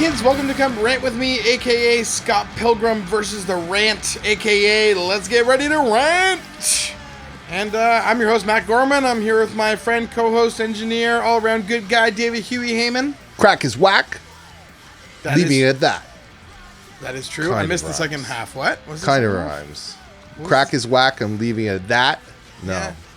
kids, welcome to Come Rant With Me, aka Scott Pilgrim versus the Rant, aka Let's Get Ready to Rant! And I'm your host, Matt Gorman. I'm here with my friend, co-host, engineer, all-around good guy, David Huey Hayman. Crack is whack. Leaving it at that. That is true. I missed the second half. What? Kind of rhymes. Crack is whack. I'm leaving it at that.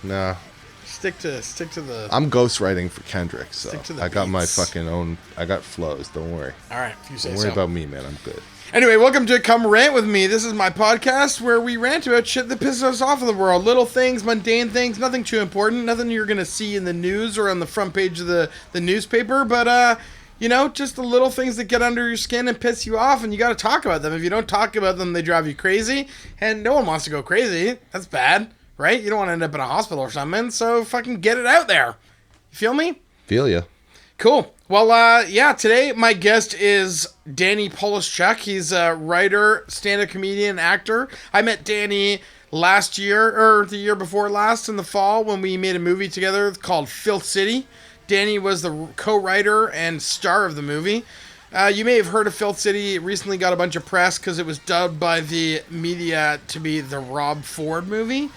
No. Stick to the... I'm ghostwriting for Kendrick, so I got beats. my fucking own... I got flows. Don't worry. All right, if you say so. Don't worry about me, man. I'm good. Anyway, welcome to Come Rant With Me. This is my podcast where we rant about shit that pisses us off in the world. Little things, mundane things, nothing too important, nothing you're going to see in the news or on the front page of the newspaper, but, just the little things that get under your skin and piss you off, and you got to talk about them. If you don't talk about them, they drive you crazy, and no one wants to go crazy. That's bad, right? You don't want to end up in a hospital or something, so fucking get it out there. You feel me? Feel ya. Cool. Well, today my guest is Danny POLISHCHUK. He's a writer, stand-up comedian, actor. I met Danny last year, or the year before last, in the fall, when we made a movie together called Filth City. Danny was the co-writer and star of the movie. You may have heard of Filth City. It recently got a bunch of press because it was dubbed by the media to be the Rob Ford movie.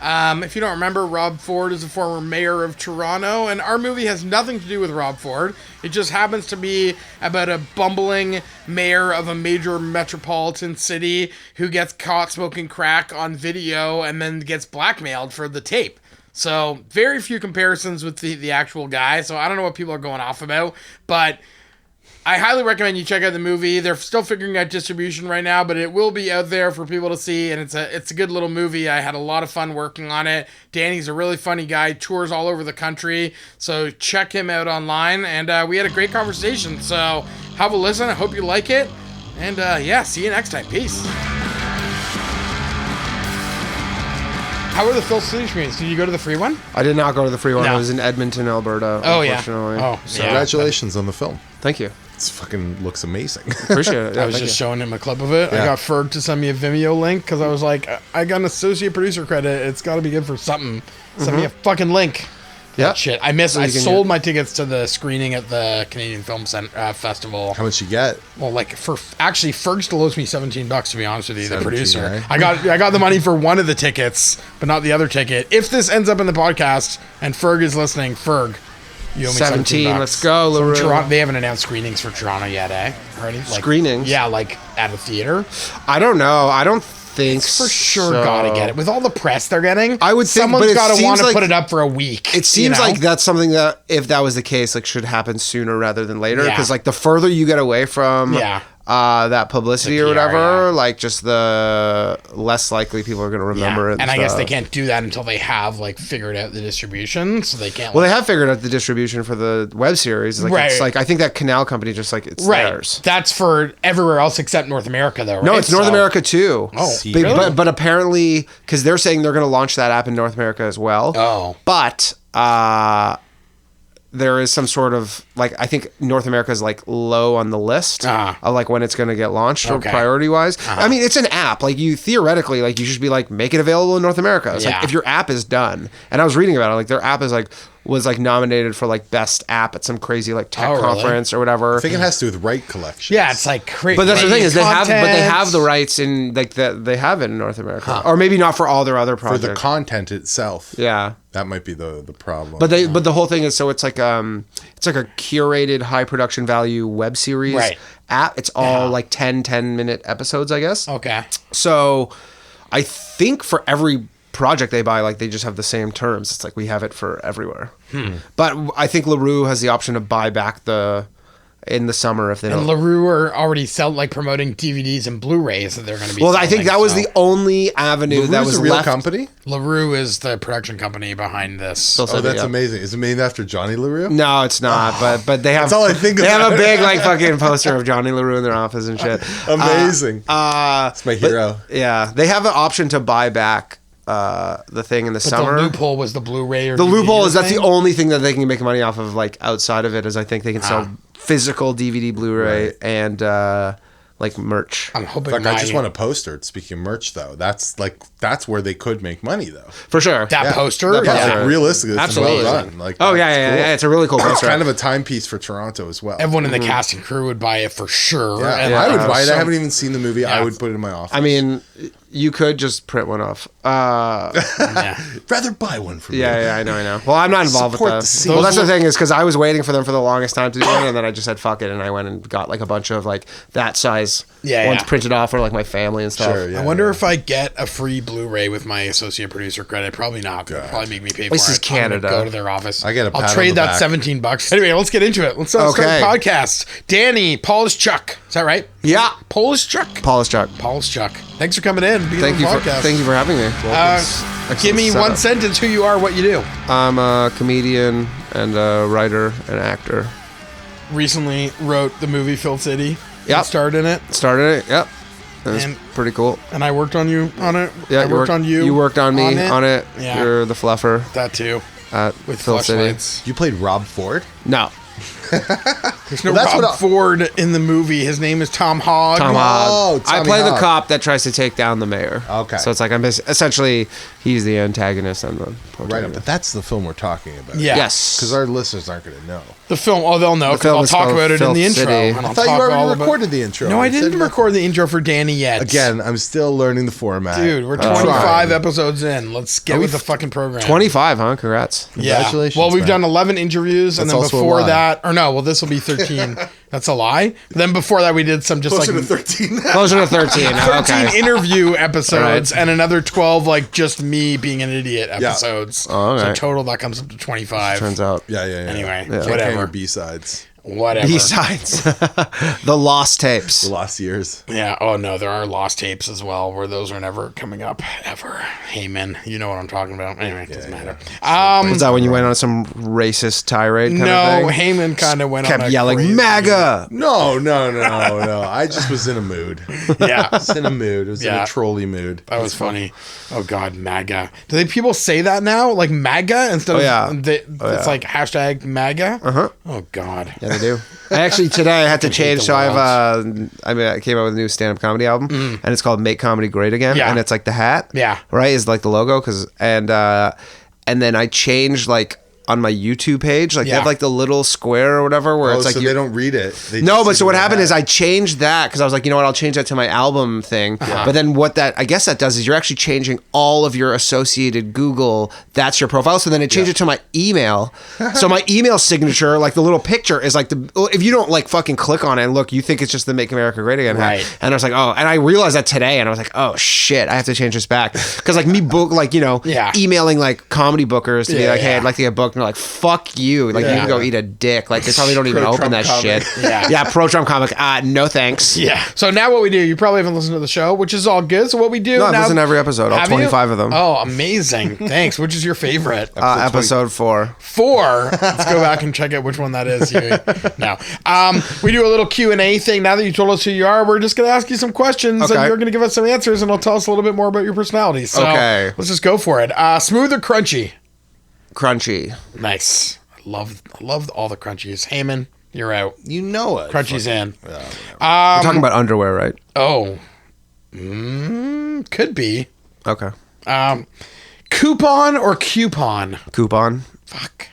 If you don't remember, Rob Ford is a former mayor of Toronto, and our movie has nothing to do with Rob Ford. It just happens to be about a bumbling mayor of a major metropolitan city who gets caught smoking crack on video and then gets blackmailed for the tape. So, very few comparisons with the actual guy, so I don't know what people are going off about, but I highly recommend you check out the movie. They're still figuring out distribution right now, but it will be out there for people to see, and it's a good little movie. I had a lot of fun working on it. Danny's a really funny guy, tours all over the country, so check him out online, and we had a great conversation, so have a listen. I hope you like it, and see you next time. Peace. How were the Filth City screenings? Did you go to the free one? I did not go to the free one. No. I was in Edmonton, Alberta, unfortunately. Congratulations on the film. Thank you. It fucking looks amazing. Appreciate it. I was just showing him a clip of it. Yeah. I got Ferg to send me a Vimeo link because I was like, I got an associate producer credit. It's got to be good for something. Send me a fucking link. Yeah. Shit. I sold my tickets to the screening at the Canadian Film Festival. How much you get? Well, Ferg still owes me $17 to be honest with you, the 17, producer. right? I got the money for one of the tickets, but not the other ticket. If this ends up in the podcast and Ferg is listening, Ferg, you owe me 17. $17. Let's go, LaRue. Toronto, they haven't announced screenings for Toronto yet, eh? Already? Screenings? Yeah, like at a theater. I don't know. I don't think For sure, so. gotta get it with all the press they're getting. I would think, someone's but it gotta seems want to like- put it up for a week. It seems like that's something that, if that was the case, like should happen sooner rather than later. Yeah. Because like the further you get away from that publicity The or PR, whatever, like just the less likely people are going to remember it. And I guess they can't do that until they have figured out the distribution, so they can't. Well, they have figured out the distribution for the web series. Like, Right. It's like I think that Canal Company just like it's theirs. That's for everywhere else except North America, though. Right? No, it's North America too. Oh, But apparently, because they're saying they're going to launch that app in North America as well. Oh, but there is some sort of I think North America is low on the list of when it's going to get launched or priority wise. I mean, it's an app. You theoretically you should be make it available in North America. It's if your app is done. And I was reading about it. Their app is was nominated for best app at some crazy tech conference or whatever. I think it has to do with right collection. Yeah, it's crazy. But that's the thing is they have the rights in they have it in North America, or maybe not for all their other projects. For the content itself. Yeah, that might be the problem. But the whole thing is it's like a curated high production value web series app. It's all 10-minute episodes, I guess. Okay. So I think for every project they buy, they just have the same terms. It's we have it for everywhere. But I think LaRue has the option to buy back in the summer if they don't. And LaRue are already promoting DVDs and Blu-rays that they're going to be. Well, I think that was the only avenue that was a real left. company. LaRue is the production company behind this. That's amazing. Is it named after Johnny LaRue? No, it's not. But they have. That's all I think. They have a big fucking poster of Johnny LaRue in their office and shit. Amazing. It's my hero. Yeah, they have an option to buy back the thing in the summer. The loophole was the Blu-ray. The loophole is that's the only thing that they can make money off of. Outside of it is I think they can sell physical DVD, Blu-ray, and like merch. I'm hoping. Like, I just want a poster. Speaking of merch, though, that's where they could make money, though. For sure. That poster. That poster, Yeah. realistically, it's Absolutely. well done. Like, Oh, that's yeah. cool. It's a really cool poster. It's kind of a timepiece for Toronto as well. Everyone in the cast and crew would buy it for sure. Yeah, And I would buy it. so- I haven't even seen the movie. I would put it in my office. I mean, you could just print one off. Yeah. rather buy one from me. Yeah, I know. Well, I'm not involved Support with the that. scene. Well, that's the thing is because I was waiting for them for the longest time to do it, and then I just said fuck it, and I went and got like a bunch of like that size ones printed off for like my family and stuff. Sure, yeah. I wonder if I get a free Blu-ray with my associate producer credit. Probably not. They'll probably make me pay for This it. is Canada. I'm gonna go to their office. I get a pat I'll on trade the that back. $17. Anyway, let's get into it. Let's start the Okay. podcast. Danny POLISHCHUK. Is that right? Yeah. POLISHCHUK. POLISHCHUK. POLISHCHUK. Thanks for coming in. Being Thank on you the for podcast. having me. Give me one sentence who you are, what you do. I'm a comedian and a writer and actor. Recently wrote the movie Filth City. Yep. And starred in it. Started it. Yep. It was And- pretty cool. And I worked on you on it. Yeah, I worked on you. You worked on me on it. Yeah. You're the fluffer That too. at With Phil City. flashlights. You played Rob Ford? No. There's no Well, that's Rob what I- Ford in the movie. His name is Tom Hogg. Tom Hogg. I Tommy play the Hogg. cop that tries to take down the mayor. Okay. So it's like I'm essentially he's the antagonist and the Right, protagonist. but that's the film we're talking about. Yeah. Yes. Because our listeners aren't going to know. The film. Oh, they'll know The because film I'll is talk called about it in Filth the intro. City. And I I'll thought you talk all already about- recorded the intro. No, I You said didn't you- record the intro for Danny yet. Again, I'm still learning the format. Dude, we're I'm 25 trying. episodes in. Let's get with the fucking program. 25, huh? Congrats. Yeah. Congratulations, Well, we've man. done 11 interviews, and That's then also a before lie. that, or no, well, this will be 13. That's a lie. Then before that, we did some just Closer like to 13. Closer to 13. 13 Okay. interview episodes, Right. and another 12 like just me being an idiot episodes. Oh, okay. So total that comes up to 25. Turns out. Yeah. Anyway, Can't whatever. handle B-sides. Whatever. B-sides. The lost tapes. The lost years. Yeah. Oh no, there are lost tapes as well, where those are never coming up ever. Hayman, you know what I'm talking about. Anyway, it doesn't matter. Was that when you went on some racist tirade kind of No, thing? Hayman kind of went on Kept a yelling, crazy- MAGA! No. I just was in a mood. Yeah. I was in a mood. It was in Yeah. a trolley mood. That was funny. Oh God, MAGA. Do they people say that now? Like MAGA instead of yeah. it's like hashtag MAGA. Uh-huh. Oh God. Yeah, they do. I actually today I had to change. the So world. I came out with a new stand-up comedy album, and it's called "Make Comedy Great Again." Yeah. And it's like the hat, Yeah. right, is like the logo, and then I changed like on my YouTube page, like they Yeah. have like the little square or whatever where Oh, it's like so you they don't read it. They No, just but see so what the happened hat. is I changed that because I was like, you know what, I'll change that to my album thing. But then what that I guess that does is you're actually changing all of your associated Google. That's your profile. So then it changed it to my email. So my email signature, like the little picture, is like if you don't like fucking click on it and look, you think it's just the Make America Great Again hat. Right. And I was like, oh, and I realized that today, and I was like, oh shit, I have to change this back because like me book like Yeah. emailing like comedy bookers to be Yeah, like, hey, yeah. I'd like to get booked, and they're like, fuck you, like you Yeah. can go eat a dick. Like they probably don't even open Pro-Trump that comic. shit. Yeah. Pro Trump comic. No thanks. Yeah. So now what we do? You probably haven't listened to the show, which is all good. So what we do No, I've now? listened to every episode, all Have you? 25 of them. Oh, amazing! Thanks. Which is your favorite? Episode 4. 4. Let's go back and check out which one that is. Huey. No. We do a little Q&A thing. Now that you told us who you are, we're just going to ask you some questions, Okay. and you're going to give us some answers, and it'll tell us a little bit more about your personality. So Okay. let's just go for it. Smooth or crunchy? Crunchy. Nice. I love all the crunchies. Hayman, you're out. You know it. Crunchy's in. We're talking about underwear, right? Oh. Could be. Okay. Coupon or coupon? Coupon. Fuck.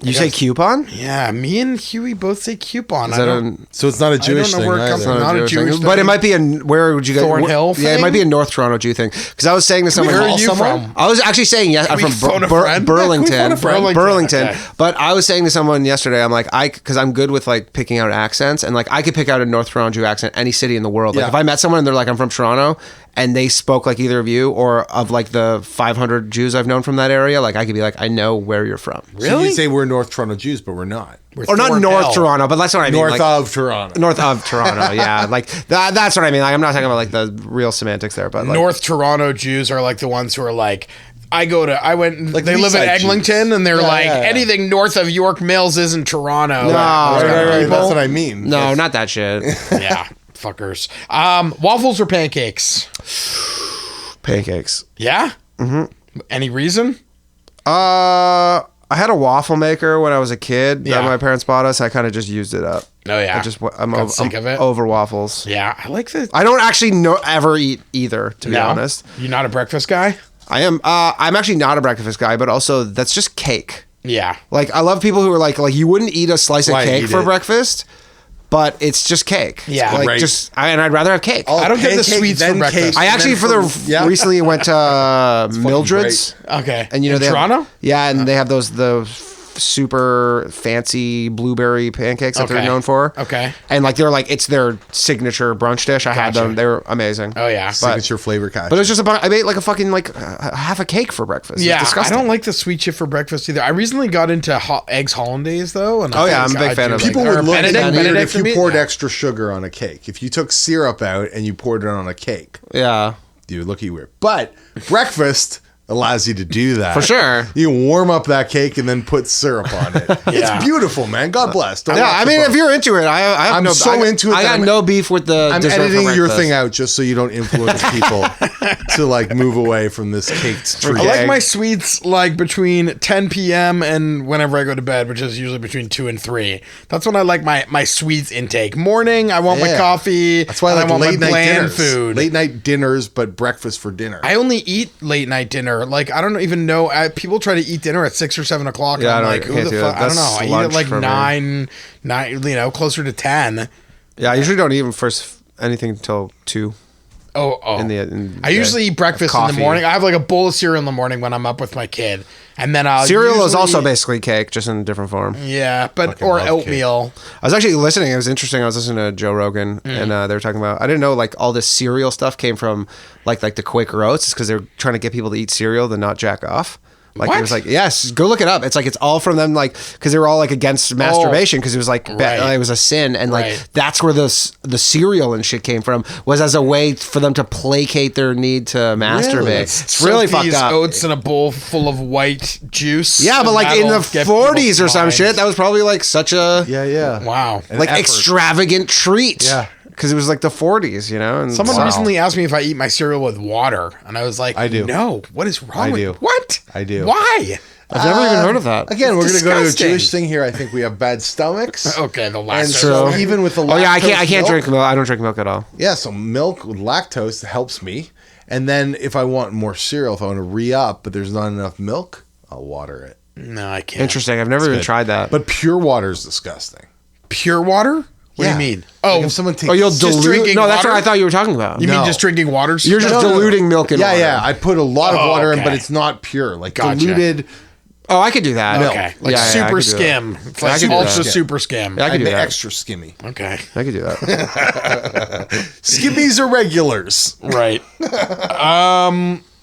You say coupon? Yeah, me and Huey both say coupon. Is that a So it's not a Jewish know thing where it comes either. from. Not a Jewish But it thing. might be where would you go? Thornhill Yeah, it might thing? be a North Toronto Jew thing. Because I was saying to someone, Where are call you someone? from? I was actually saying, yes, I'm we phone from a friend? Yeah, Burlington. can we phone a friend? Burlington. Okay. But I was saying to someone yesterday, I'm like, because I'm good with like picking out accents, and like I could pick out a North Toronto Jew accent any city in the world. Like Yeah. if I met someone and they're like, I'm from Toronto, and they spoke like either of you or of like the 500 Jews I've known from that area, like I could be like, I know where you're from. So you say we're North Toronto Jews, but we're not. We're Or not Thornhill. North Toronto, but that's what I mean. North like, of Toronto. North of Toronto, yeah. Like that's what I mean. Like I'm not talking about like the real semantics there, but like, North Toronto Jews are like the ones who are like, I went, Like they live in Leaside Eglinton, Jews. and they're Yeah, like, yeah, yeah. anything north of York Mills isn't Toronto. No, Right, that's what I mean. No, not that shit. Yeah, fuckers. Waffles or pancakes? Pancakes. Yeah? Mm-hmm. Any reason? I I had a waffle maker when I was a kid Yeah. that my parents bought us. I kind of just used it up. Oh yeah. I'm sick of it. over waffles. Yeah, I like the. I don't actually ever eat either, to be honest. You're not a breakfast guy? I am. I'm actually not a breakfast guy, but also that's just cake. Yeah. Like I love people who are like you wouldn't eat a slice of cake for breakfast, but it's just cake. Yeah. Like Right. and I'd rather have cake. I don't get the pancake, sweets then for breakfast. cake, I actually Yeah. recently went to Mildred's, Okay. and in they Toronto? and they have the super fancy blueberry pancakes that they're Okay. known for. Okay. And like it's their signature brunch dish. I had Gotcha. them. They were amazing. Oh yeah. Signature flavor catch. But it was just I ate like a fucking half a cake for breakfast. It's Yeah, disgusting. I don't like the sweet shit for breakfast either. I recently got into eggs hollandaise though, and Oh, yeah, I'm a big fan of People or would look at Benedict- you weird Benedict if for you me? poured Yeah. extra sugar on a cake. If you took syrup out and you poured it on a cake, Yeah. you would look at you weird. But breakfast allows you to do that. For sure. You can warm up that cake and then put syrup on it. Yeah. It's beautiful, man. God bless. Don't Yeah, rock I the mean, boat. if you're into it, I'm into it I that got no beef with the. I'm dessert for editing your breakfast. thing out just so you don't influence people to like move away from this caked treat. I like egg. my sweets like between 10 p.m. and whenever I go to bed, which is usually between 2 and 3. That's when I like my sweets intake. Morning, I want my Yeah. coffee. That's why I and like want late my night bland dinners. food. Late night dinners, but breakfast for dinner. I only eat late night dinner. Like I don't even know. People try to eat dinner at 6 or 7 o'clock. Yeah, and I'm I like, can't who the do fuck? that. I don't know. That's I eat lunch at like for me. 9, closer to 10. Yeah, I usually don't eat anything until 2. Oh. I usually eat breakfast in the coffee. morning. I have like a bowl of cereal in the morning when I'm up with my kid, and then I'll Cereal is usually- also basically cake, just in a different form. Yeah, but Fucking or love oatmeal. I was actually listening. It was interesting. I was listening to Joe Rogan, and they were talking about. I didn't know like all this cereal stuff came from like the Quaker Oats. It's because they're trying to get people to eat cereal to not jack off. Like What? it was like, yes, go look it up. It's like it's all from them, like because they were all like against masturbation because it was like Right. it was a sin, and like Right. that's where the cereal and shit came from, was as a way for them to placate their need to masturbate. It's really Soak these fucked up. oats in a bowl full of white juice. Yeah, but and like in the that'll get people's 40s or some minds. shit, that was probably like such a Yeah. Wow. An like effort. extravagant treat. Yeah. Because it was like the 40s, you know? And Someone Wow. recently asked me if I eat my cereal with water, and I was like, I do. No, what is wrong I with do. What? I do. Why? I've never even heard of that. Again, we're It's going to go to a disgusting. Jewish thing here. I think we have bad stomachs. Okay, the And last so True. even with the Oh, yeah, I can't lactose drink milk- milk. I don't drink milk at all. Yeah, so milk with lactose helps me. And then if I want more cereal, if I want to re-up, but there's not enough milk, I'll water it. No, I can't. Interesting. I've never even Good. tried that. But pure water is disgusting. Pure water? What Yeah. do you mean? Like Oh, if someone takes... Oh, you'll Just dilute? drinking No, that's water? what I thought you were talking about. you mean No. just drinking water? You're just No, no, no. diluting milk in water. Yeah, I put a lot of Oh, water in, okay. but it's not pure. Like Gotcha. diluted... Oh, I could do that. Okay, like Yeah, yeah, I super could do that. skim. It's Yeah, I like could do ultra that. super skim. Yeah, I I could do make that. extra skimmy. Okay, I could do that. Skimmies are regulars. right.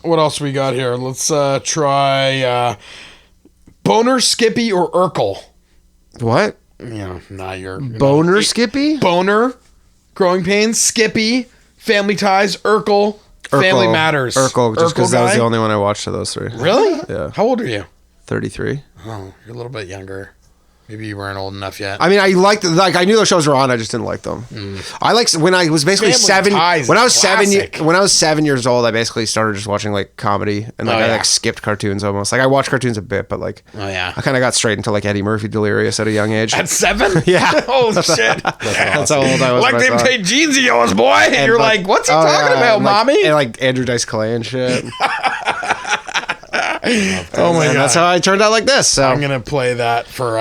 What else we got here? Let's try Boner, Skippy, or Urkel. What? Not your Boner Skippy? Boner, Growing Pains, Skippy, Family Ties, Urkel, Family Urkel. Matters. Urkel, just because that was guy? the only one I watched of those 3. Really? Yeah. How old are you? 33. Oh, you're a little bit younger. Maybe you weren't old enough yet. I mean, I liked I knew those shows were on. I just didn't like them. I like when I was basically Family Ties when I was is classic. when I was 7 years old. I basically started just watching like comedy and like Oh, I yeah. like skipped cartoons almost. Like I watched cartoons a bit, but like Oh, yeah. I kind of got straight into like Eddie Murphy delirious at a young age. At 7? Yeah. Oh, shit. That's how old I was. Like when I them saw it. take jeans of yours, boy. And you're but- like, what's he Oh, talking yeah, about, and, like, mommy? And like Andrew Dice Clay and shit. Oh, my And God. that's how I turned out like this. So I'm gonna play that for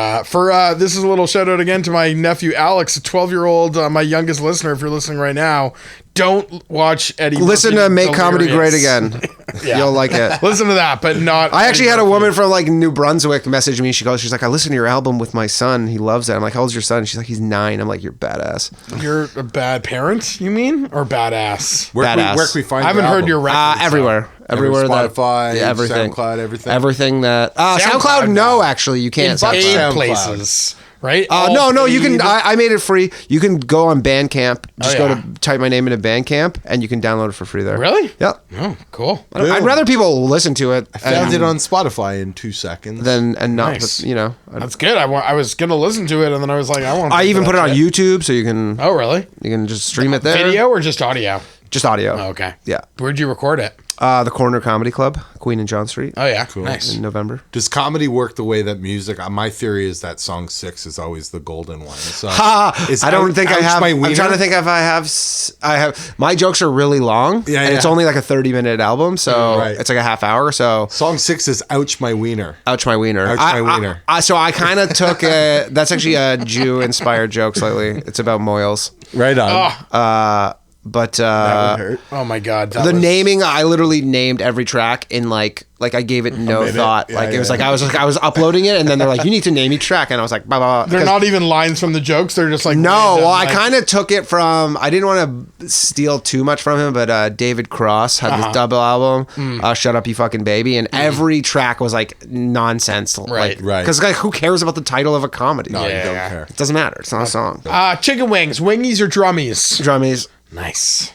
this is a little shout out again to my nephew Alex, a 12-year-old, my youngest listener. If you're listening right now, don't watch Eddie. listen Murphy to Make Comedy Great Delirious. Again. Yeah. You'll like it. Listen to that, but not. I actually Eddie had a Murphy. woman from like New Brunswick message me. She's like, I listened to your album with my son. He loves it. I'm like, how old's your son? She's like, he's 9. I'm like, you're badass. You're a bad parent, you mean, or badass? Where Badass. can we find I haven't your heard album? your record. Everywhere. Everywhere that Spotify, yeah, everything. SoundCloud, everything. Everything that SoundCloud SoundCloud, no, now. actually, you can't. But SoundCloud. Paid SoundCloud. places, right? No, All you can. paid. I made it free. You can go on Bandcamp. Just yeah. go to type my name into Bandcamp, and you can download it for free there. Really? Yep. Oh, cool. I'd rather people listen to it. Found it on Spotify in 2 seconds. and not. Nice. You know. That's good. I was gonna listen to it, and then I was like, I want. I even put it on YouTube, so you can Oh, really? just stream it there. Video or just audio? Just audio. Oh, okay. Yeah. Where'd you record it? The Corner Comedy Club, Queen and John Street. Oh yeah, nice. In November. Does comedy work the way that music? My theory is that song 6 is always the golden one. So I don't think I have. I'm trying to think if I have. I have. My jokes are really long, and it's only like a 30-minute album, so it's like a half hour. So song 6 is "Ouch My Wiener." Ouch my wiener. Ouch my wiener. So I kind of took a. That's actually a Jew-inspired joke slightly. It's about moils. Right on. But that would hurt. Oh my god, naming, I literally named every track in like I gave it no thought. It was like I was uploading it, and then they're like, you need to name each track, and I was like, blah, blah, blah. They're not even lines from the jokes. They're just like no. random, Well, I kind of took it from. I didn't want to steal too much from him, but David Cross had this double album, "Shut Up You Fucking Baby," and every track was like nonsense. Right. Because who cares about the title of a comedy? No, you don't care. It doesn't matter. It's not a song. Chicken wings, wingies or drummies? Drummies. Nice.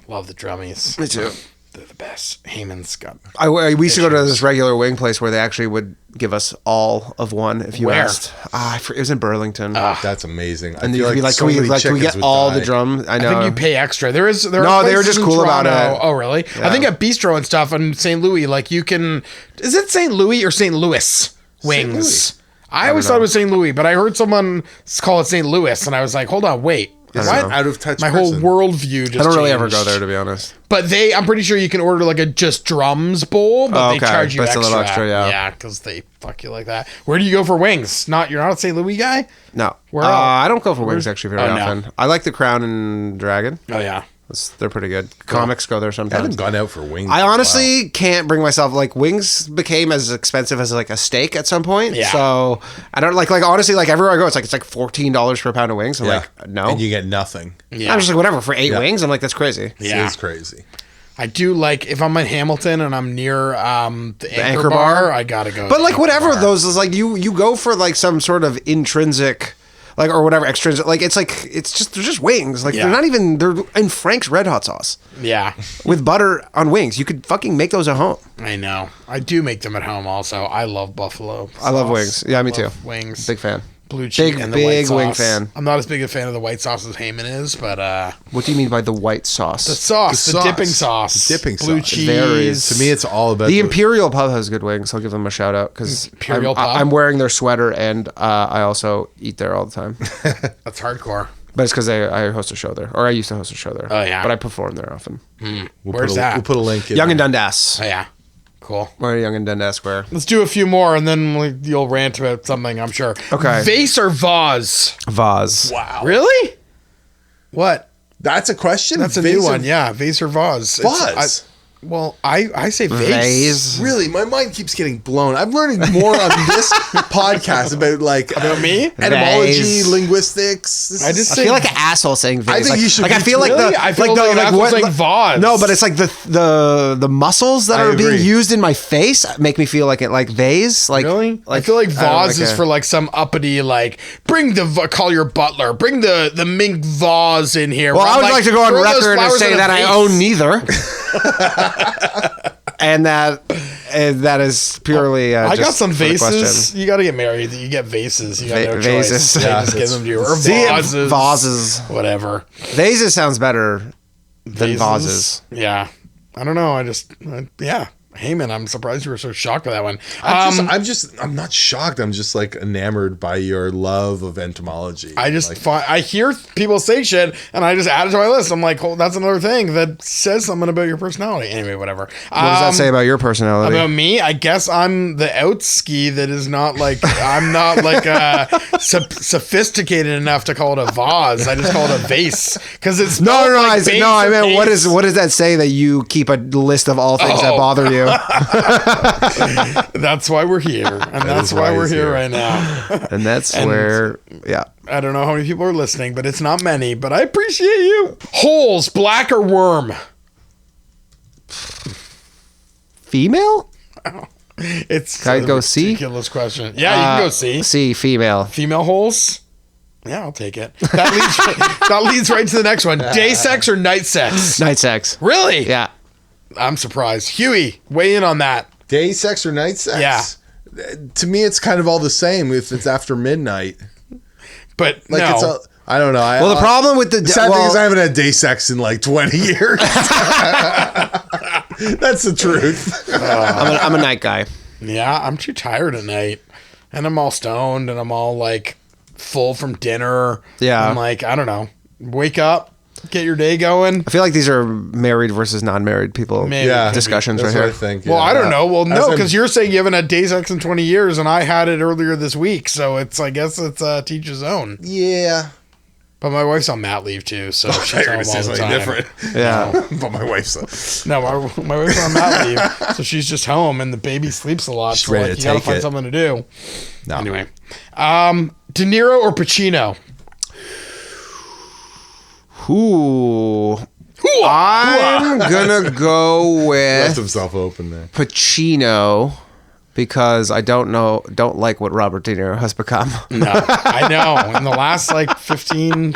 Love the drummies. Me too. They're the best. Hayman's got. We used to go to this regular wing place where they actually would give us all of one if you asked. It was in Burlington. That's amazing. And you'd be like, can we get all the drum? I know. I think you pay extra. There No, they were just cool about it. Oh, really? Yeah. I think at Bistro and stuff in St. Louis, like you can. Is it St. Louis or St. Louis wings? I always thought it was St. Louis, but I heard someone call it St. Louis, and I was like, hold on, wait. What? Out of touch. My whole worldview just I don't really changed. ever go there, to be honest. But I'm pretty sure you can order like a just drums bowl, but they charge you extra. A little extra, yeah. Yeah, because they fuck you like that. Where do you go for wings? You're not a St. Louis guy? No. Where I don't go for wings actually very often. No. I like the Crown and Dragon. Oh, yeah. They're pretty good. Comics go there sometimes. I haven't gone out for wings. I honestly can't bring myself. Like wings became as expensive as like a steak at some point. Yeah. So I don't like honestly like everywhere I go it's like $14 for a pound of wings. I'm like no, and you get nothing. Yeah. I'm just like whatever for 8 wings. I'm like that's crazy. Yeah, it's crazy. I do like if I'm in Hamilton and I'm near the Anchor Bar, I gotta go. But like whatever those is like you go for like some sort of intrinsic. Like or whatever extrinsic, like it's they're just wings. Like they're in Frank's Red Hot sauce. Yeah, with butter on wings. You could fucking make those at home. I know. I do make them at home. Also, I love buffalo sauce. I love wings. Yeah, me too. Wings, big fan. Blue cheese and the white sauce. Wing fan. I'm not as big a fan of the white sauce as Hayman is, but what do you mean by the white sauce? The sauce, the dipping sauce, blue cheese. To me, it's all about the Imperial Pub has good wings. I'll give them a shout out because I'm wearing their sweater and I also eat there all the time. That's hardcore. But it's because I host a show there, or I used to host a show there. Oh yeah, but I perform there often. Where's that? We'll put a link in Yonge and Dundas. Oh yeah. Cool. We're at Yonge and Dundas Square. Let's do a few more, and then you'll rant about something, I'm sure. Okay. Vase or vase? Vase. Wow. Really? What? That's a question? That's a new one, yeah. Vase or vase? Vase? Well, I say vase. Really, my mind keeps getting blown. I'm learning more on this podcast about me, etymology, vase. Linguistics. I feel like an asshole saying vase. I think you should. Like I feel really? like I feel like an asshole saying vase. No, but it's like the muscles that are being used in my face make me feel like it like vase. Like really, I feel like vase is for like some uppity call your butler, bring the mink vase in here. Well, I would like to go on record and say that I own neither. And that is purely. I got some vases. You got to get married. You get vases. You got no vases. choice. Yeah, just give them to you or vases. Vases. Whatever. Vases sounds better than vases. Yeah, I don't know. Yeah. Hayman, I'm surprised you were so shocked by that one. I'm not shocked. I'm just like enamored by your love of entomology. I hear people say shit and I just add it to my list. I'm like, oh, that's another thing that says something about your personality. Anyway, whatever. What does that say about your personality? About me? I guess I'm the outski that is not like, I'm not like sophisticated enough to call it a vase. I just call it a vase. Because it's I meant what does that say that you keep a list of all things that bother you? That's why we're here, and that's why we're here right now. And that's where, yeah. I don't know how many people are listening, but it's not many. But I appreciate you. Holes, black or worm? Female? It's can I go C? Ridiculous question. Yeah, you can go C. C, female. Female holes? Yeah, I'll take it. That leads right to the next one. Day sex or night sex? Night sex. Really? Yeah. I'm surprised. Huey, weigh in on that. Day sex or night sex? Yeah. To me, it's kind of all the same if it's after midnight. But like no. I don't know. Well, the problem with the sad thing is I haven't had day sex in like 20 years. That's the truth. I'm a night guy. Yeah, I'm too tired at night. And I'm all stoned and I'm all like full from dinner. Yeah. I'm like, I don't know. Wake up, get your day going. I feel like these are married versus non-married people discussions That's right what here. I think. Well, I don't know. Well, no, As because you're saying you haven't had day sex in 20 years, and I had it earlier this week. So I guess it's teach his own. Yeah. But my wife's on mat leave too, so she's home all the time. different. Yeah. But my wife's No, my wife's on mat leave, so she's just home, and the baby sleeps a lot. She's So ready like, to you gotta take find it. something to do. No. Anyway, De Niro or Pacino? Ooh. I'm gonna go left with himself open there. Pacino because I don't like what Robert De Niro has become. No, I know. In the last like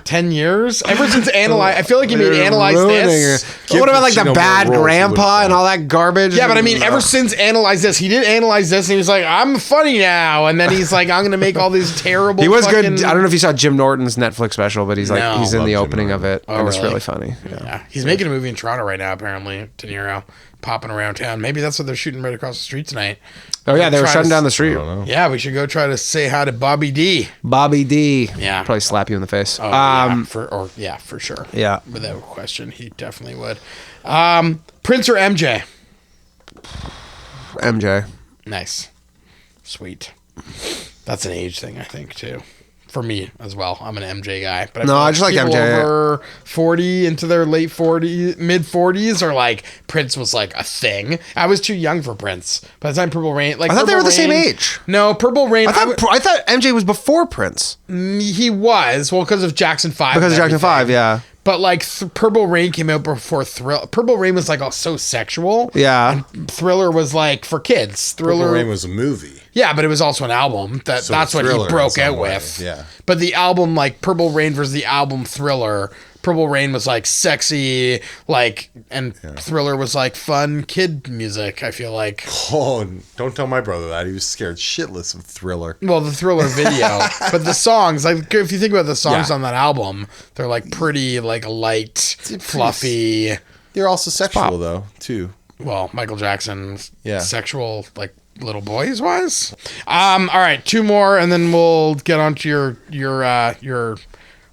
10 years, ever since Analyze, I feel like you made Analyze This. But what about like Pacino the bad more roles, grandpa he and all that garbage? Yeah, but I mean, ever since Analyze This, he did Analyze This, and he was like, "I'm funny now," and then he's like, "I'm gonna make all these terrible." He was fucking... good. I don't know if you saw Jim Norton's Netflix special, but he's like No. he's in Love the Jim opening Norton. of it, and it's really? really funny. Yeah, he's making a movie in Toronto right now. Apparently, De Niro popping around town. Maybe that's what they're shooting right across the street tonight. Oh yeah, they were Try shutting to- down the street. Yeah, we should go try to say hi to Bobby D. Bobby D. Yeah. Probably slap you in the face. Oh, for sure. Yeah. Without question, he definitely would. Prince or MJ? MJ. Nice. Sweet. That's an age thing, I think, too. For me as well. I'm an MJ guy. But No, I just like people MJ. over 40 into their late 40s, mid 40s are like, Prince was like a thing. I was too young for Prince. By the time Purple Rain... like I thought they Purple were the same Rain- age. No, Purple Rain... I thought MJ was before Prince. he was. Well, because of Jackson 5. Because of and Jackson everything. 5, yeah. But like Purple Rain came out before Thriller. Purple Rain was like all so sexual. Yeah. And Thriller was like for kids. Thriller Purple Rain was a movie. Yeah, but it was also an album. That's what he Thriller in broke some out way, with. yeah. But the album, like Purple Rain versus the album Thriller, Purple Rain was like sexy, like, and Thriller was like fun kid music, I feel like. Oh, don't tell my brother that. He was scared shitless of Thriller. Well, the Thriller video. But the songs, like, if you think about the songs on that album, they're like pretty, like, light, fluffy. They're also sexual, though, too. Well, Michael Jackson's Yeah. sexual, like, little boys wise. All right, two more, and then we'll get on to your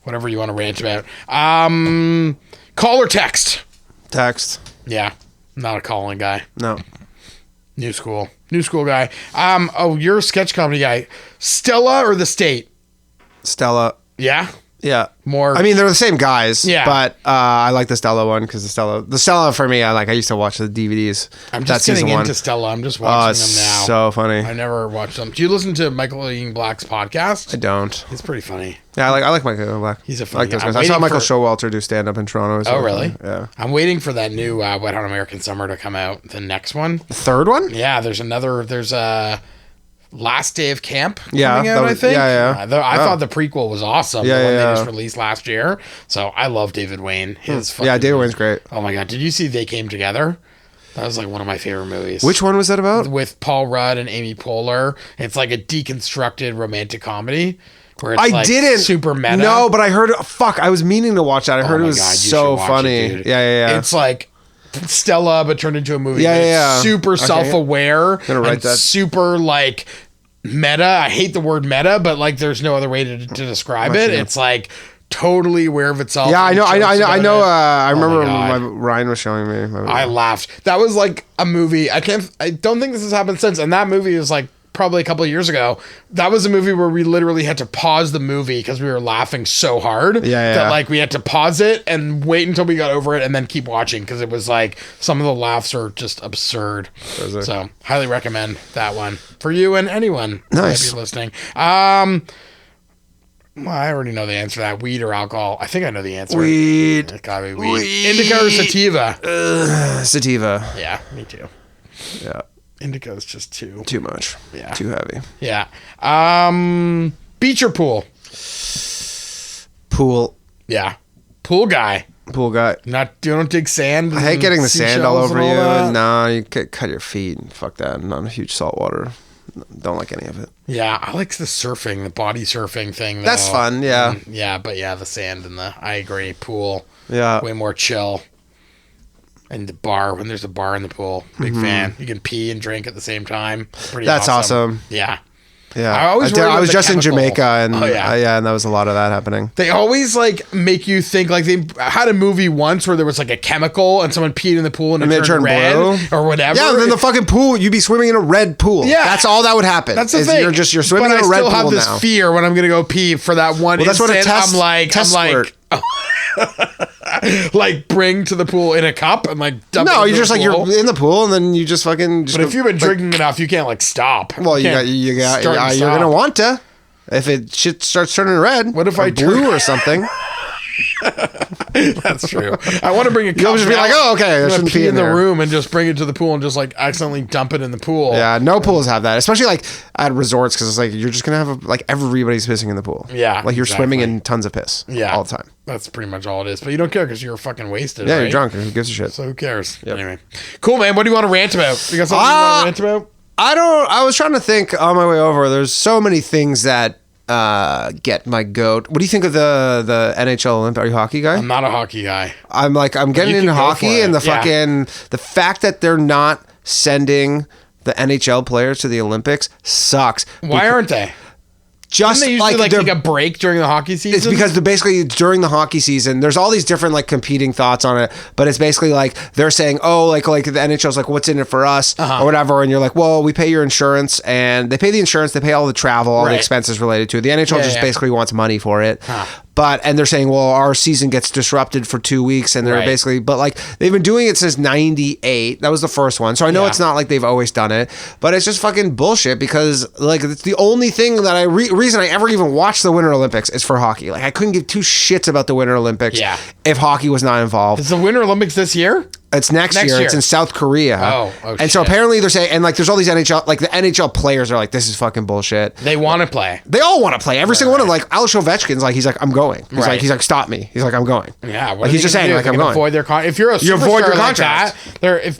whatever you want to rant about. Call or text? Text. Yeah, not a calling guy. No. New school guy. You're a sketch comedy guy. Stella or The State? Stella. Yeah, Yeah. more. I mean, they're the same guys. Yeah. But I like the Stella one because the Stella for me, I used to watch the DVDs. I'm That just getting season into one. Stella. I'm just Oh, watching it's them now. so funny. I never watched them. Do you listen to Michael Ian Black's podcast? I don't. It's pretty funny. Yeah, I like Michael Black. He's a I funny like those guy. I'm guys. I saw waiting Michael for- Showalter do stand up in Toronto. Oh, really? Yeah. I'm waiting for that new Wet Hot American Summer to come out. The next one. The third one? Yeah, there's a Last Day of Camp Yeah, coming out, that I was- think. yeah. I thought the prequel was awesome. Yeah, the one yeah, they just yeah. released last year. So I love David Wayne. His fucking, Yeah, David Wayne's great. Oh my god, did you see They Came Together? That was like one of my favorite movies. Which one was that about? With Paul Rudd and Amy Poehler. It's like a deconstructed romantic comedy where it's I like didn't. super meta. No, but I heard. Fuck, I was meaning to watch that. I heard Oh it my was God, you so should watch funny. it, dude. Yeah. It's like Stella, but turned into a movie. Yeah, But it's yeah. super Okay. self-aware. Gonna write and that. super like meta. I hate the word meta, but like there's no other way to describe it. It's like totally aware of itself. Yeah, I and know. jokes I about know. it. I Oh my remember God. Ryan was showing me. I laughed. That was like a movie. I don't think this has happened since. And that movie was like probably a couple of years ago. That was a movie where we literally had to pause the movie because we were laughing so hard Yeah. that like we had to pause it and wait until we got over it and then keep watching because it was like some of the laughs are just absurd. So highly recommend that one for you and anyone who might Nice. be listening. Well, I already know the answer to that. Weed or alcohol? I think I know the answer. Weed. It's gotta be weed. Indica or sativa? Sativa. Yeah, me too. Yeah. Indica is just too. Too much. Yeah. Too heavy. Yeah. Beach or pool? Pool. Yeah. Pool guy. Pool guy. You don't dig sand. I hate getting the sand all over you. That? No, you cut your feet. Fuck that. I'm not a huge saltwater. Don't like any of it. Yeah, I like the surfing, the body surfing thing. Though. That's fun, yeah. Yeah, but yeah, the sand and I agree. Pool. Yeah. Way more chill. And the bar, when there's a bar in the pool, big fan. You can pee and drink at the same time. That's awesome. Yeah. Yeah, I was just in Jamaica, and and that was a lot of that happening. They always like make you think like they had a movie once where there was like a chemical and someone peed in the pool and it turned red blue or whatever. Yeah, then the fucking pool, you'd be swimming in a red pool. Yeah, that's all that would happen. That's the thing. You're swimming in a red pool now. I still have this fear when I'm gonna go pee for that one. Well, that's what a test. Like bring to the pool in a cup and like dump it. No, you're just like you're in the pool and then you just fucking. But if you've been drinking enough, you can't like stop. Well, you're gonna want to. If shit starts turning red, what if I blue or something? That's true. I want to bring a cup. You'll just be like, oh, okay, I shouldn't pee in the there. room and just bring it to the pool and just like accidentally dump it in the pool. Yeah, no pools have that, especially like at resorts because it's like you're just gonna have like everybody's pissing in the pool. Yeah, like you're swimming in tons of piss. Yeah, all the time. That's pretty much all it is. But you don't care because you're fucking wasted. Yeah, right? You're drunk. Who gives a shit? So who cares? Yep. Anyway, cool, man. What do you want to rant about? You got something you want to rant about? I was trying to think on my way over. There's so many things that get my goat. What do you think of the NHL Olympic? Are you a hockey guy? I'm not a hockey guy. I'm getting into hockey and the fact that they're not sending the NHL players to the Olympics sucks. Why aren't they? Just they usually like take a break during the hockey season. It's because basically during the hockey season, there's all these different like competing thoughts on it. But it's basically like they're saying, oh, like the NHL's like, what's in it for us or whatever, and you're like, well, we pay your insurance, and they pay the insurance, they pay all the travel, all the expenses related to it. The NHL basically wants money for it. And they're saying, well, our season gets disrupted for 2 weeks, and they're basically, but like they've been doing it since '98. That was the first one, so I know it's not like they've always done it, but it's just fucking bullshit because like it's the only thing that reason I ever even watched the Winter Olympics is for hockey. Like I couldn't give two shits about the Winter Olympics if hockey was not involved. Is the Winter Olympics this year? It's next year. It's in South Korea. And so apparently they're saying, and like there's all these NHL, like the NHL players are like, this is fucking bullshit. They want to play. They all want to play. Every single one of them. Like Alex Ovechkin's like, he's like, I'm going. He's like, stop me. He's like, I'm going. Yeah. Like, he's just saying, like, I'm going. Avoid their if you're a superstar like that,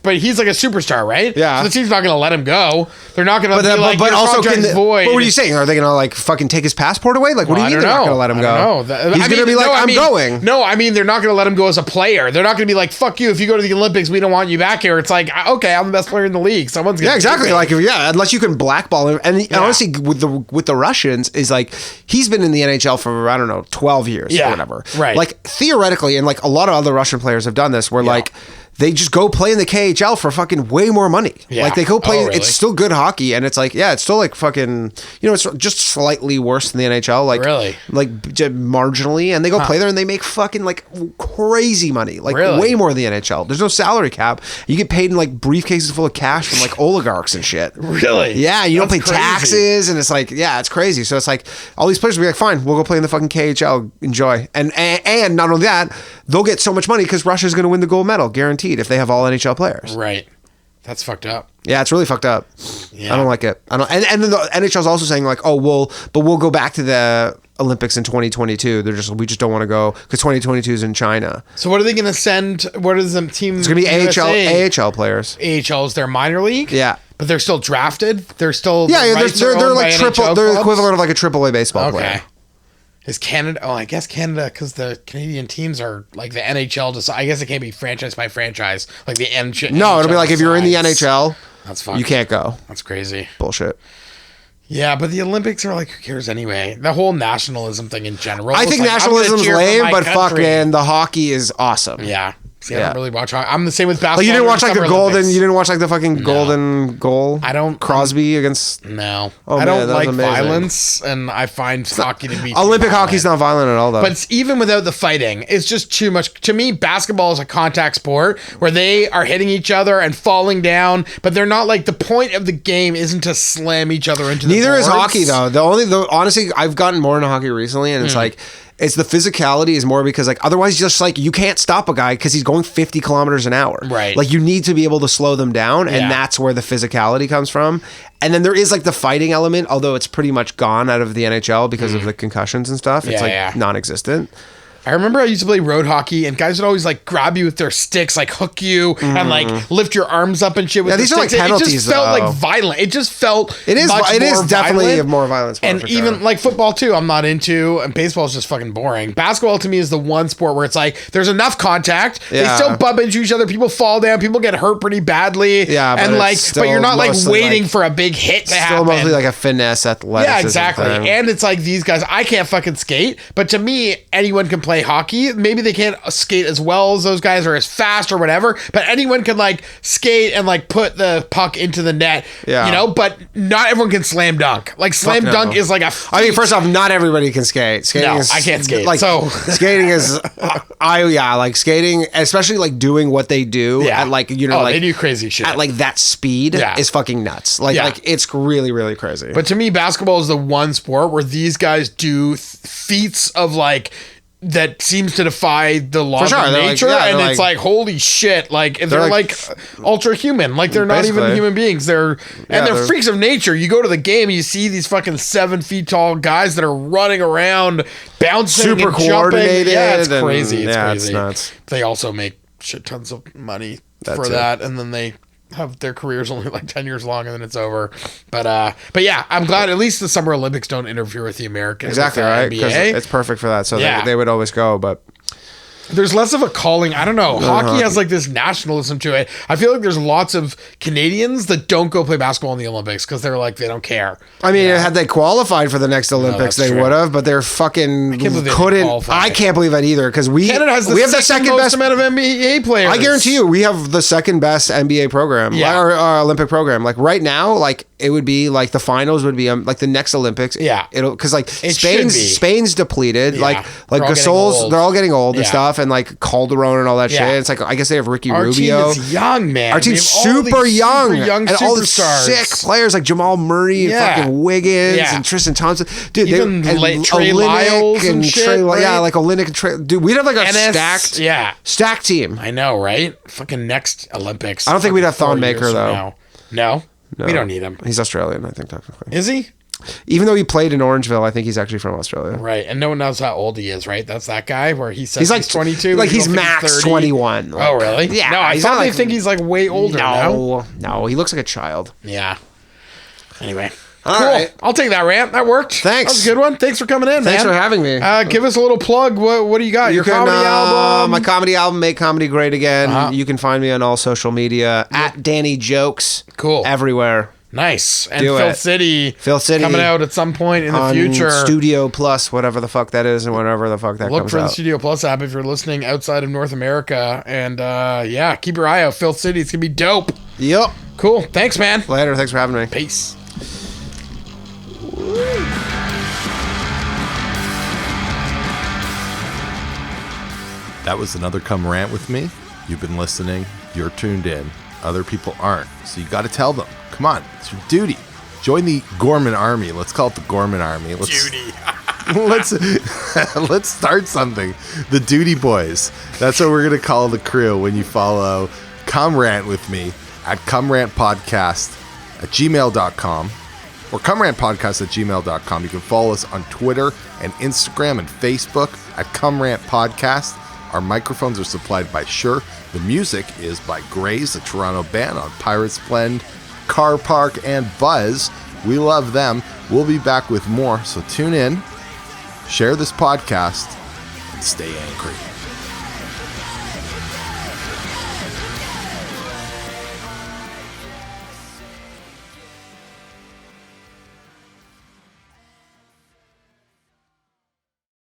but he's like a superstar, right? Yeah. So the team's not going to let him go. They're not going to be like, but also, void. But what are you saying? Are they going to like fucking take his passport away? Like, what do you mean they're not going to let him go? He's going to be like, I'm going. No, I mean, they're not going to let him go as a player. They're not going to be like, fuck you. If you go to the Olympics, we don't want you back here. It's like, okay, I'm the best player in the league. Someone's gonna exactly. Like, unless you can blackball him. And honestly, with the Russians, is like he's been in the NHL for I don't know 12 years or whatever. Right. Like theoretically, and like a lot of other Russian players have done this, where like they just go play in the KHL for fucking way more money. Yeah. Like they go play. Really? It's still good hockey, and it's like it's still like fucking. It's just slightly worse than the NHL. Like really, like marginally, and they go play there and they make fucking like crazy money, like way more than the NHL. There's no salary cap. You get paid in like briefcases full of cash from like oligarchs and shit. Really? Yeah, you don't pay taxes, and it's like it's crazy. So it's like all these players will be like, fine, we'll go play in the fucking KHL, enjoy, and not only that, they'll get so much money because Russia's going to win the gold medal, guaranteed, if they have all NHL players. Right. That's fucked up. Yeah, it's really fucked up. Yeah. I don't like it. And then the NHL's also saying like, oh, we'll go back to the Olympics in 2022. We just don't want to go because 2022 is in China. So what are they going to send? What is the team? It's going to be AHL players. AHL is their minor league? Yeah. But they're still drafted? They're still they're like triple. They're equivalent of like a AAA baseball player. Is Canada? Oh, I guess Canada, because the Canadian teams are like the NHL. I guess it can't be franchise by franchise, like the NHL. No, it'll be like if you're in the NHL, that's fine. You can't go. That's crazy. Bullshit. Yeah, but the Olympics are like, who cares anyway? The whole nationalism thing in general. I think nationalism's lame, but fuck, man, the hockey is awesome. Yeah. See, I don't really watch hockey. I'm the same with basketball. Like you didn't watch like the golden. Olympics. You didn't watch like the fucking golden goal. I don't. Crosby against. No, I don't like violence, and I find hockey to be Olympic hockey's not violent at all, though. But it's, even without the fighting, it's just too much. To me, basketball is a contact sport where they are hitting each other and falling down, but they're not like the point of the game isn't to slam each other into. Neither the boards. is hockey though. Honestly, I've gotten more into hockey recently, and it's like. It's the physicality is more because like otherwise just like you can't stop a guy because he's going 50 kilometers an hour. Right. Like you need to be able to slow them down, and that's where the physicality comes from. And then there is like the fighting element, although it's pretty much gone out of the NHL because of the concussions and stuff. It's non-existent. I remember I used to play road hockey, and guys would always like grab you with their sticks, like hook you, and like lift your arms up and shit. With these are like penalties. It just felt like violent. It just felt. It is definitely violent. More violence. And even like football too, I'm not into, and baseball is just fucking boring. Basketball to me is the one sport where it's like there's enough contact. Yeah. They still bump into each other. People fall down. People get hurt pretty badly. Yeah, and but you're not like waiting for a big hit to happen. Still mostly like a finesse athleticism. Yeah, exactly. thing. And it's like these guys. I can't fucking skate, but to me, anyone can play hockey. Maybe they can't skate as well as those guys or as fast or whatever, but anyone can like skate and like put the puck into the net. Yeah. You know, but not everyone can slam dunk. Like slam dunk is like a feat. I mean, first off, not everybody can skate. Skating is, I can't skate. Like, so skating is like skating, especially like doing what they do at like, you know, like they do crazy shit at like that speed is fucking nuts. Like it's really, really crazy. But to me, basketball is the one sport where these guys do feats of like that seems to defy the laws of nature, and it's like holy shit, like they're like ultra human, like they're not even human beings. They're freaks of nature. You go to the game, you see these fucking 7 feet tall guys that are running around, bouncing, super and coordinated. Jumping. Yeah, it's crazy. It's crazy. It's nuts. They also make shit tons of money for that, and then they have their careers only like 10 years long and then it's over. But yeah, I'm glad at least the Summer Olympics don't interfere with the Americans. Exactly, right? Because it's perfect for that. So they would always go, but there's less of a calling. I don't know. Hockey has like this nationalism to it. I feel like there's lots of Canadians that don't go play basketball in the Olympics because they're like, they don't care. I mean, had they qualified for the next Olympics, they would have, but they're fucking couldn't. I can't believe that either because Canada has the second best amount of NBA players. I guarantee you, we have the second best NBA program, or Olympic program. Like right now, like it would be like the finals would be like the next Olympics. Yeah, it'll because like Spain's depleted. Yeah. Like Gasol's, they're all getting old and stuff. And like Calderon and all that shit. It's like I guess they have Ricky Rubio. Our team is young, man. Our team's super young. And all the sick players like Jamal Murray and fucking Wiggins and Tristan Thompson. Dude, even Trey Lyles and shit. Like Olynyk and Trey. Dude, we'd have like a stacked team. I know, right? Fucking next Olympics. I don't think we'd have Thon Maker though. No, we don't need him. He's Australian, I think technically. Is he? Even though he played in Orangeville, I think he's actually from Australia. Right, and no one knows how old he is, right? That's that guy where he says he's 22. Like he's max 21. Like, oh, really? Yeah. No, I thought they think he's like way older now. No, he looks like a child. Yeah. Anyway. All cool. right. I'll take that rant. That worked. Thanks. That was a good one. Thanks for coming in, Thanks man. for having me. Give us a little plug. What do you got? Your comedy album? My comedy album, Make Comedy Great Again. You can find me on all social media at Danny Jokes. Cool. Everywhere. Nice. And Filth City coming out at some point in the future. Studio Plus, whatever the fuck that is, and whatever the fuck that comes out. Look for the Studio Plus app if you're listening outside of North America. And keep your eye out. Filth City. It's going to be dope. Yep. Cool. Thanks, man. Later. Thanks for having me. Peace. That was another Come Rant with me. You've been listening. You're tuned in. Other people aren't. So you got to tell them. Come on. It's your duty. Join the Gorman Army. Let's call it the Gorman Army. Duty. Let's start something. The Duty Boys. That's what we're going to call the crew when you follow Come Rant with me at comerantpodcast@gmail.com or comerantpodcast@gmail.com. You can follow us on Twitter and Instagram and Facebook at Come Rant Podcast. Our microphones are supplied by Shure. The music is by Grays, a Toronto band on Pirates Blend, Car Park, and Buzz. We love them. We'll be back with more, so tune in, share this podcast, and stay angry.